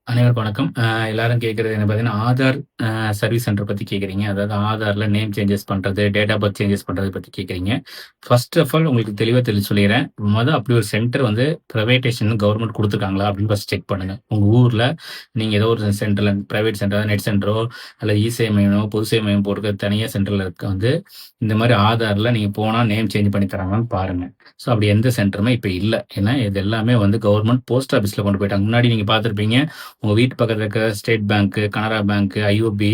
அனைவருக்கும் வணக்கம். எல்லாரும் கேட்கறது என்ன பார்த்தீங்கன்னா, ஆதார் சர்வீஸ் சென்டர் பத்தி கேட்குறீங்க. அதாவது ஆதார்ல நேம் சேஞ்சஸ் பண்றது, டேட் ஆஃப் பர்த் சேஞ்சஸ் பண்றத பத்தி கேட்குறீங்க. ஃபர்ஸ்ட் ஆஃப் ஆல் உங்களுக்கு தெளிவா சொல்லிர்றேன். அப்படி ஒரு சென்டர் வந்து பிரைவேட்டேஷன் கவர்மெண்ட் குடுத்துருக்காங்களா அப்படின்னு ஃபர்ஸ்ட் செக் பண்ணுங்க. உங்க ஊர்ல நீங்க ஏதோ ஒரு சென்டர்ல பிரைவேட் சென்டர், நெட் சென்டரோ அல்ல இ-சேவை மையமோ, பொது சேவை மையம் போட்டுருக்க தனியா சென்டர்ல இருக்க வந்து இந்த மாரி ஆதார்ல நீங்க போனா நேம் சேஞ்ச் பண்ணி தராங்களான்னு பாருங்க. ஸோ அப்படி எந்த சென்டருமே இப்ப இல்ல. ஏன்னா இது எல்லாமே வந்து கவர்மெண்ட் போஸ்ட் ஆஃபீஸ்ல கொண்டு போயிட்டாங்க. முன்னாடி நீங்க பார்த்திருப்பீங்க. உங்க வீட்டு பக்கத்துல இருக்க state bank, Canara bank, IOB,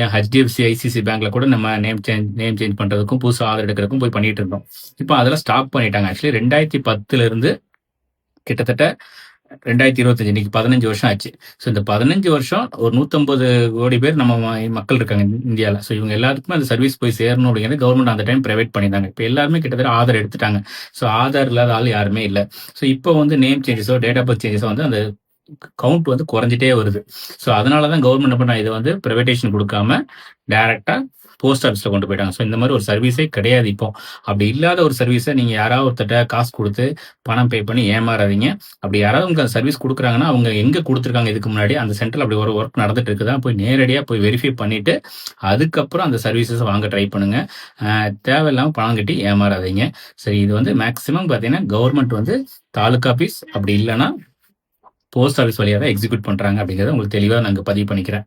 ஏன் ஹெச்டிஎஃப்சி, ஐசிசி பேங்க்ல கூட நம்ம நேம் சேஞ்ச் பண்றதுக்கும் புதுசா ஆதார் எடுக்கிறதுக்கும் போய் பண்ணிட்டு இருந்தோம். இப்போ அதெல்லாம் ஸ்டாப் பண்ணிட்டாங்க. ஆக்சுவலி 2010ல இருந்து கிட்டத்தட்ட 2025 இன்னைக்கு 15 வருஷம் ஆச்சு. ஸோ இந்த 15 வருஷம் ஒரு 150 கோடி பேர் நம்ம மக்கள் இருக்காங்க இந்தியால. ஸோ இவங்க எல்லாத்துக்குமே அந்த சர்வீஸ் போய் சேரணும் அப்படிங்கிறது கவர்மெண்ட் அந்த டைம் பிரைவேட் பண்ணியிருந்தாங்க. இப்போ எல்லாருமே கிட்டத்தட்ட ஆதார் எடுத்துட்டாங்க. ஸோ ஆதார் இல்லாத ஆள் யாருமே இல்ல. ஸோ இப்போ வந்து நேம் சேஞ்சஸோ, டேட் ஆஃப் பர்த் சேஞ்சஸோ வந்து அந்த கவுண்ட் வந்து குறைஞ்சிட்டே வருது. ஸோ அதனால தான் கவர்மெண்ட் என்ன பண்ணா, இதை வந்து பிரைவேட்டேஷன் கொடுக்காம டைரக்டா போஸ்ட் ஆஃபீஸ்ல கொண்டு போயிட்டாங்க. ஸோ இந்த மாதிரி ஒரு சர்வீஸே கிடையாது இப்போ. அப்படி இல்லாத ஒரு சர்வீஸை நீங்க யாராவது ஒருத்தட்ட காசு கொடுத்து பணம் பே பண்ணி ஏமாறாதீங்க. அப்படி யாராவது உங்களுக்கு அந்த சர்வீஸ் கொடுக்குறாங்கன்னா அவங்க எங்க கொடுத்துருக்காங்க இதுக்கு முன்னாடி, அந்த சென்டர்ல அப்படி ஒரு ஒர்க் நடந்துட்டு இருக்குதா போய் நேரடியா போய் வெரிஃபை பண்ணிட்டு அதுக்கப்புறம் அந்த சர்வீசஸ் வாங்க ட்ரை பண்ணுங்க. தேவையில்லாம பணம் கட்டி ஏமாறாதீங்க. சரி, இது வந்து மேக்சிமம் பார்த்தீங்கன்னா கவர்மெண்ட் வந்து தாலுகா ஆஃபீஸ் அப்படி இல்லைன்னா போஸ்ட் ஆஃபீஸ் வழியா தான் எக்ஸிக்யூட் பண்றாங்க அப்படிங்கிறத உங்களுக்கு தெளிவா நான் இங்க பதிவு பண்ணிக்கிறேன்.